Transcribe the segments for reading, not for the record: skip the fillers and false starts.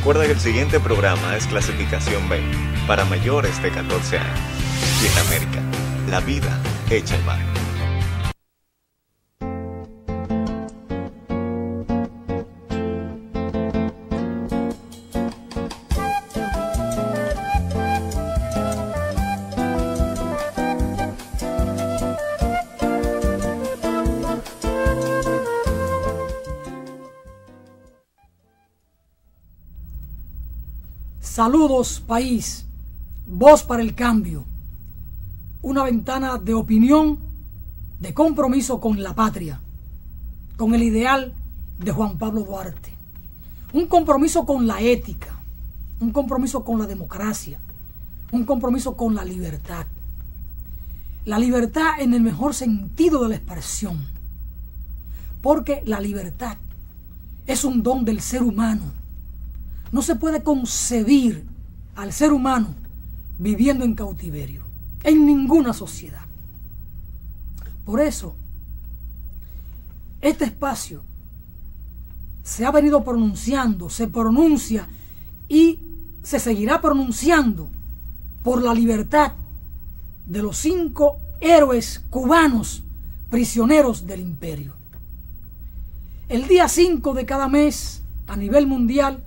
Recuerda que el siguiente programa es clasificación B, para mayores de 14 años. Y en América, la vida hecha en mar. Saludos, país, voz para el cambio, una ventana de opinión, de compromiso con la patria, con el ideal de Juan Pablo Duarte, un compromiso con la ética, un compromiso con la democracia, un compromiso con la libertad en el mejor sentido de la expresión, porque la libertad es un don del ser humano. No se puede concebir al ser humano viviendo en cautiverio, en ninguna sociedad. Por eso, este espacio se ha venido pronunciando, se pronuncia y se seguirá pronunciando por la libertad de los 5 héroes cubanos prisioneros del imperio. El día 5 de cada mes, a nivel mundial,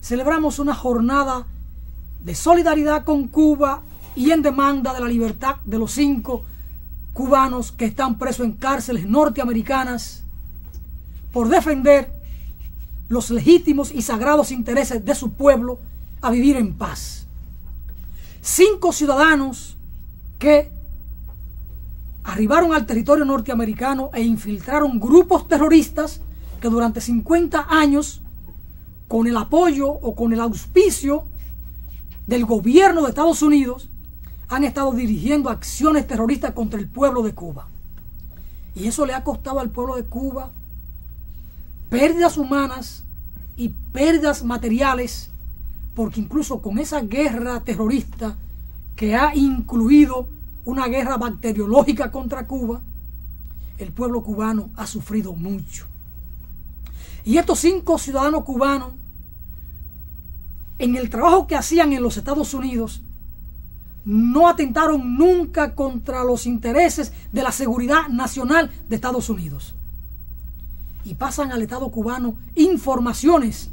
celebramos una jornada de solidaridad con Cuba y en demanda de la libertad de los 5 cubanos que están presos en cárceles norteamericanas por defender los legítimos y sagrados intereses de su pueblo a vivir en paz. 5 ciudadanos que arribaron al territorio norteamericano e infiltraron grupos terroristas que durante 50 años, con el apoyo o con el auspicio del gobierno de Estados Unidos, han estado dirigiendo acciones terroristas contra el pueblo de Cuba. Y eso le ha costado al pueblo de Cuba pérdidas humanas y pérdidas materiales, porque incluso con esa guerra terrorista que ha incluido una guerra bacteriológica contra Cuba, el pueblo cubano ha sufrido mucho. Y estos 5 ciudadanos cubanos, en el trabajo que hacían en los Estados Unidos, no atentaron nunca contra los intereses de la seguridad nacional de Estados Unidos. Y pasan al Estado cubano informaciones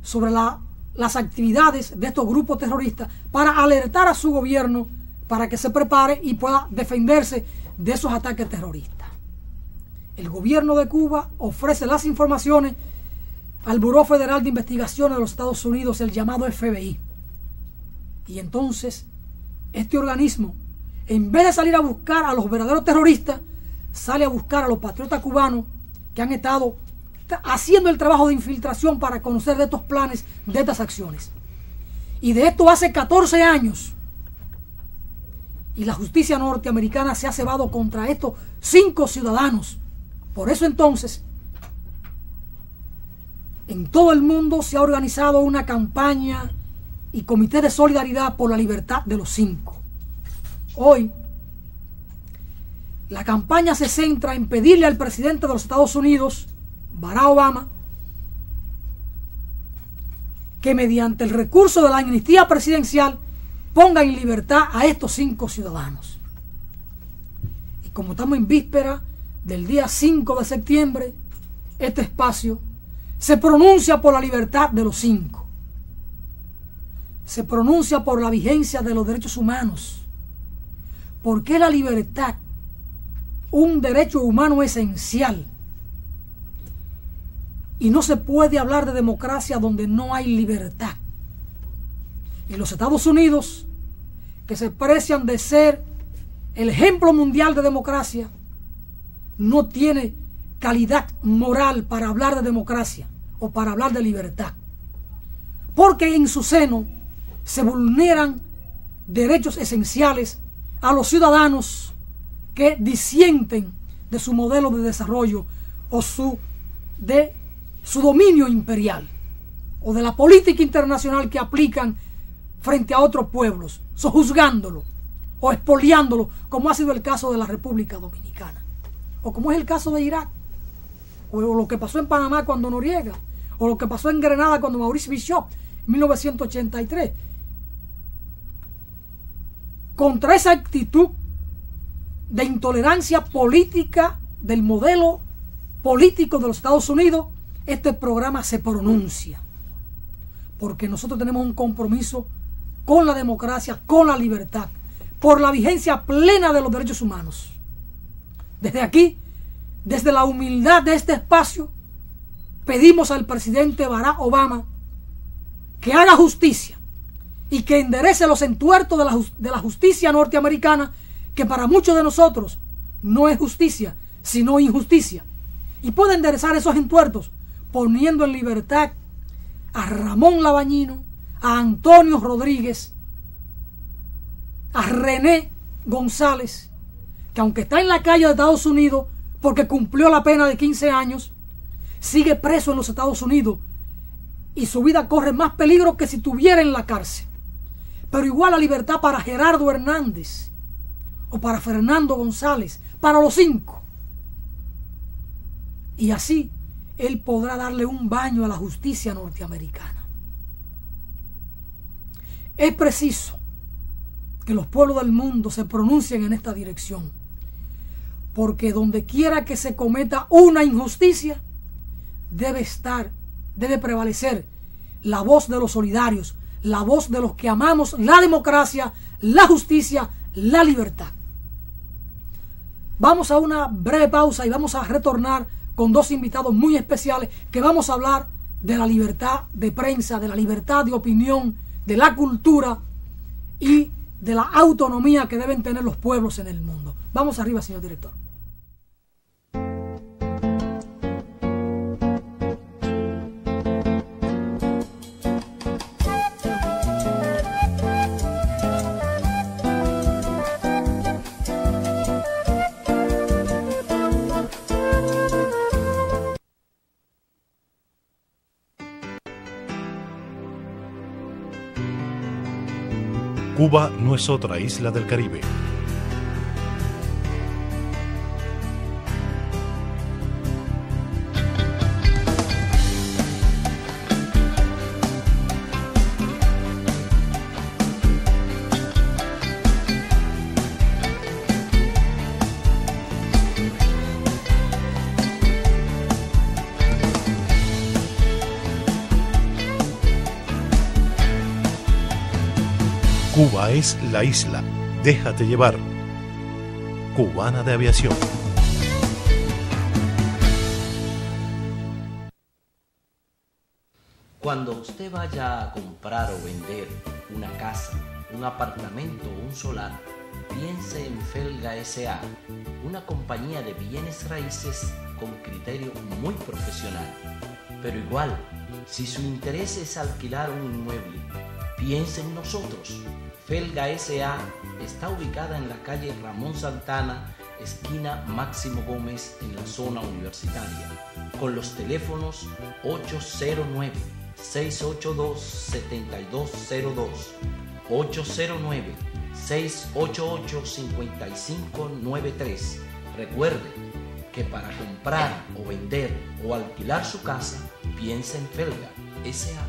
sobre las actividades de estos grupos terroristas para alertar a su gobierno para que se prepare y pueda defenderse de esos ataques terroristas. El gobierno de Cuba ofrece las informaciones al Buró Federal de Investigaciones de los Estados Unidos, el llamado FBI. Y entonces, este organismo, en vez de salir a buscar a los verdaderos terroristas, sale a buscar a los patriotas cubanos que han estado haciendo el trabajo de infiltración para conocer de estos planes, de estas acciones. Y de esto hace 14 años. Y la justicia norteamericana se ha cebado contra estos 5 ciudadanos. Por eso entonces, en todo el mundo se ha organizado una campaña y comité de solidaridad por la libertad de los 5. Hoy, la campaña se centra en pedirle al presidente de los Estados Unidos, Barack Obama, que mediante el recurso de la amnistía presidencial ponga en libertad a estos 5 ciudadanos. Y como estamos en víspera del día 5 de septiembre, este espacio se pronuncia por la libertad de los 5. Se pronuncia por la vigencia de los derechos humanos. Porque la libertad, un derecho humano esencial. Y no se puede hablar de democracia donde no hay libertad. Y los Estados Unidos, que se precian de ser el ejemplo mundial de democracia, no tiene calidad moral para hablar de democracia o para hablar de libertad. Porque en su seno se vulneran derechos esenciales a los ciudadanos que disienten de su modelo de desarrollo o de su dominio imperial o de la política internacional que aplican frente a otros pueblos, sojuzgándolo o expoliándolo, como ha sido el caso de la República Dominicana, o como es el caso de Irak, o lo que pasó en Panamá cuando Noriega, o lo que pasó en Grenada cuando Maurice Bishop, en 1983. Contra esa actitud de intolerancia política del modelo político de los Estados Unidos, este programa se pronuncia. Porque nosotros tenemos un compromiso con la democracia, con la libertad, por la vigencia plena de los derechos humanos. Desde aquí, desde la humildad de este espacio, pedimos al presidente Barack Obama que haga justicia y que enderece los entuertos de la justicia norteamericana, que para muchos de nosotros no es justicia, sino injusticia. Y puede enderezar esos entuertos poniendo en libertad a Ramón Labañino, a Antonio Rodríguez, a René González, que aunque está en la calle de Estados Unidos porque cumplió la pena de 15 años, sigue preso en los Estados Unidos y su vida corre más peligro que si estuviera en la cárcel. Pero igual la libertad para Gerardo Hernández o para Fernando González, para los 5. Y así él podrá darle un baño a la justicia norteamericana. Es preciso que los pueblos del mundo se pronuncien en esta dirección, porque donde quiera que se cometa una injusticia, debe prevalecer la voz de los solidarios, la voz de los que amamos la democracia, la justicia, la libertad. Vamos a una breve pausa y vamos a retornar con 2 invitados muy especiales que vamos a hablar de la libertad de prensa, de la libertad de opinión, de la cultura y de la autonomía que deben tener los pueblos en el mundo. Vamos arriba, señor director. Cuba no es otra isla del Caribe. Cuba es la isla. Déjate llevar. Cubana de Aviación. Cuando usted vaya a comprar o vender una casa, un apartamento o un solar, piense en Felga S.A., una compañía de bienes raíces con criterio muy profesional. Pero igual, si su interés es alquilar un inmueble, piense en nosotros. Felga S.A. está ubicada en la calle Ramón Santana, esquina Máximo Gómez, en la zona universitaria, con los teléfonos 809-682-7202, 809-688-5593. Recuerde que para comprar o vender o alquilar su casa, piense en Felga S.A.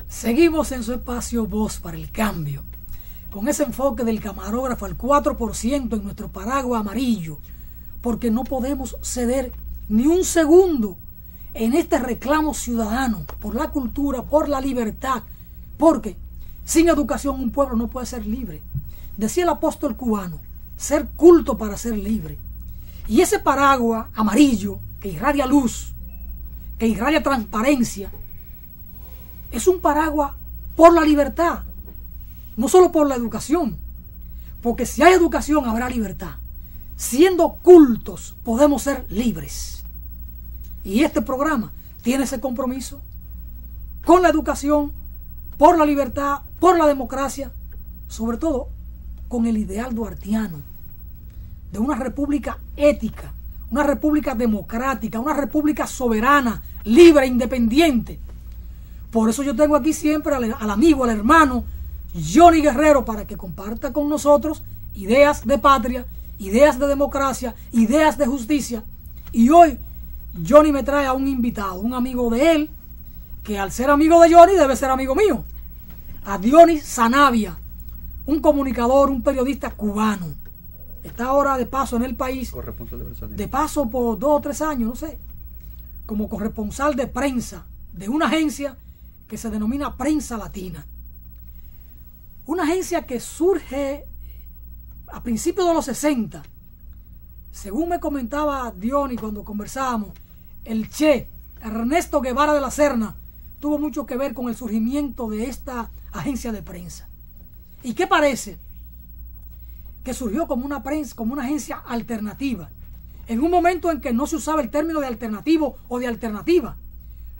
Seguimos en su espacio Voz para el Cambio, con ese enfoque del camarógrafo al 4% en nuestro paraguas amarillo, porque no podemos ceder ni un segundo en este reclamo ciudadano por la cultura, por la libertad, porque sin educación un pueblo no puede ser libre. Decía el apóstol cubano, ser culto para ser libre. Y ese paraguas amarillo que irradia luz, que irradia transparencia, es un paraguas por la libertad, no solo por la educación, porque si hay educación habrá libertad. Siendo cultos podemos ser libres. Y este programa tiene ese compromiso con la educación, por la libertad, por la democracia, sobre todo con el ideal duartiano de una república ética, una república democrática, una república soberana, libre, independiente. Por eso yo tengo aquí siempre al amigo, al hermano Johnny Guerrero, para que comparta con nosotros ideas de patria, ideas de democracia, ideas de justicia. Y hoy Johnny me trae a un invitado, un amigo de él, que al ser amigo de Johnny debe ser amigo mío, a Dionis Sanabia, un comunicador, un periodista cubano. Está ahora de paso en el país, de paso por 2 o 3 años, no sé, como corresponsal de prensa de una agencia que se denomina Prensa Latina. Una agencia que surge a principios de los 60. Según me comentaba Diony cuando conversábamos, el Che Ernesto Guevara de la Serna tuvo mucho que ver con el surgimiento de esta agencia de prensa. ¿Y qué parece? Que surgió como una prensa, como una agencia alternativa, en un momento en que no se usaba el término de alternativo o de alternativa,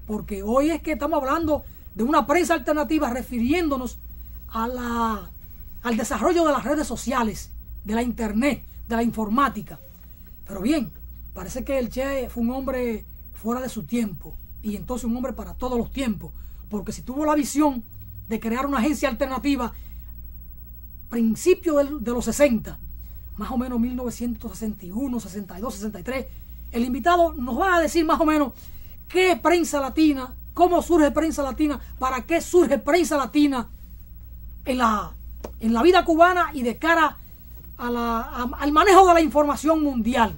porque hoy es que estamos hablando de una prensa alternativa refiriéndonos al desarrollo de las redes sociales, de la internet, de la informática. Pero bien, parece que el Che fue un hombre fuera de su tiempo, y entonces un hombre para todos los tiempos, porque si tuvo la visión de crear una agencia alternativa principio de los 60, más o menos 1961, 62, 63, el invitado nos va a decir más o menos qué es Prensa Latina, cómo surge Prensa Latina, para qué surge Prensa Latina en la vida cubana y de cara al manejo de la información mundial,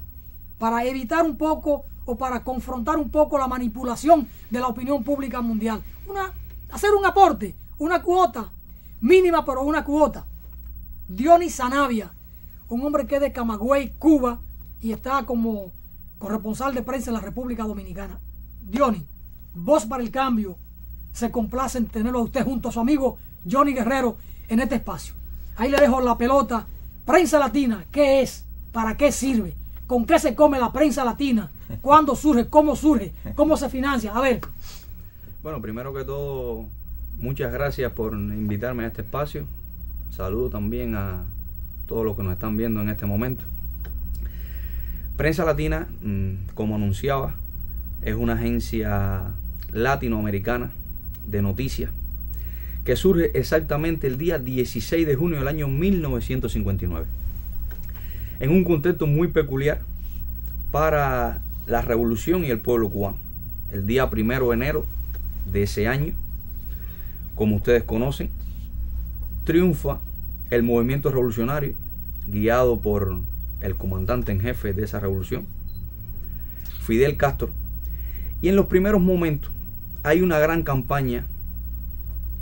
para evitar un poco o para confrontar un poco la manipulación de la opinión pública mundial. Hacer un aporte, una cuota mínima, pero una cuota. Dionis Sanabia, un hombre que es de Camagüey, Cuba, y está como corresponsal de prensa en la República Dominicana. Dionis, Voz para el Cambio se complace en tenerlo a usted junto a su amigo Johnny Guerrero en este espacio. Ahí le dejo la pelota. Prensa Latina, ¿qué es? ¿Para qué sirve? ¿Con qué se come la Prensa Latina? ¿Cuándo surge? ¿Cómo se financia? A ver. Bueno, primero que todo, muchas gracias por invitarme a este espacio. Saludo también a todos los que nos están viendo en este momento. Prensa Latina, como anunciaba, es una agencia latinoamericana de noticias que surge exactamente el día 16 de junio del año 1959, en un contexto muy peculiar para la revolución y el pueblo cubano. El día 1 de enero de ese año, como ustedes conocen, triunfa el movimiento revolucionario guiado por el comandante en jefe de esa revolución, Fidel Castro, y en los primeros momentos hay una gran campaña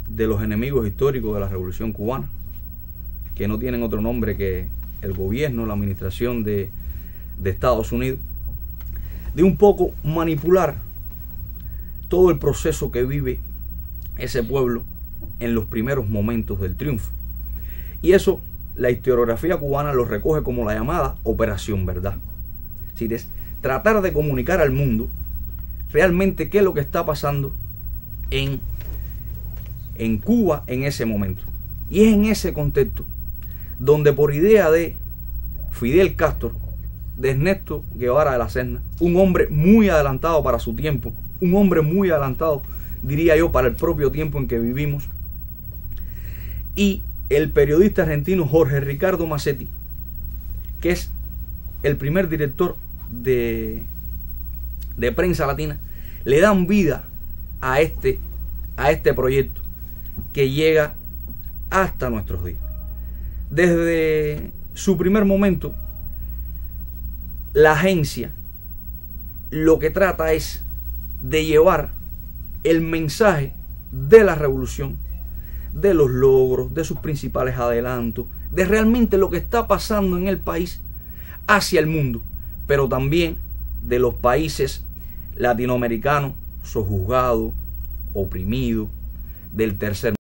de los enemigos históricos de la revolución cubana, que no tienen otro nombre que el gobierno, la administración de Estados Unidos, de un poco manipular todo el proceso que vive ese pueblo en los primeros momentos del triunfo. Y eso la historiografía cubana lo recoge como la llamada Operación Verdad. Es decir, es tratar de comunicar al mundo realmente qué es lo que está pasando en Cuba en ese momento. Y es en ese contexto donde, por idea de Fidel Castro, de Ernesto Guevara de la Serna, un hombre muy adelantado para su tiempo, un hombre muy adelantado, diría yo, para el propio tiempo en que vivimos, y el periodista argentino Jorge Ricardo Massetti, que es el primer director de Prensa Latina, le dan vida a este proyecto que llega hasta nuestros días. Desde su primer momento, la agencia lo que trata es de llevar el mensaje de la revolución, de los logros, de sus principales adelantos, de realmente lo que está pasando en el país hacia el mundo, pero también de los países latinoamericanos sojuzgados, oprimidos, del tercer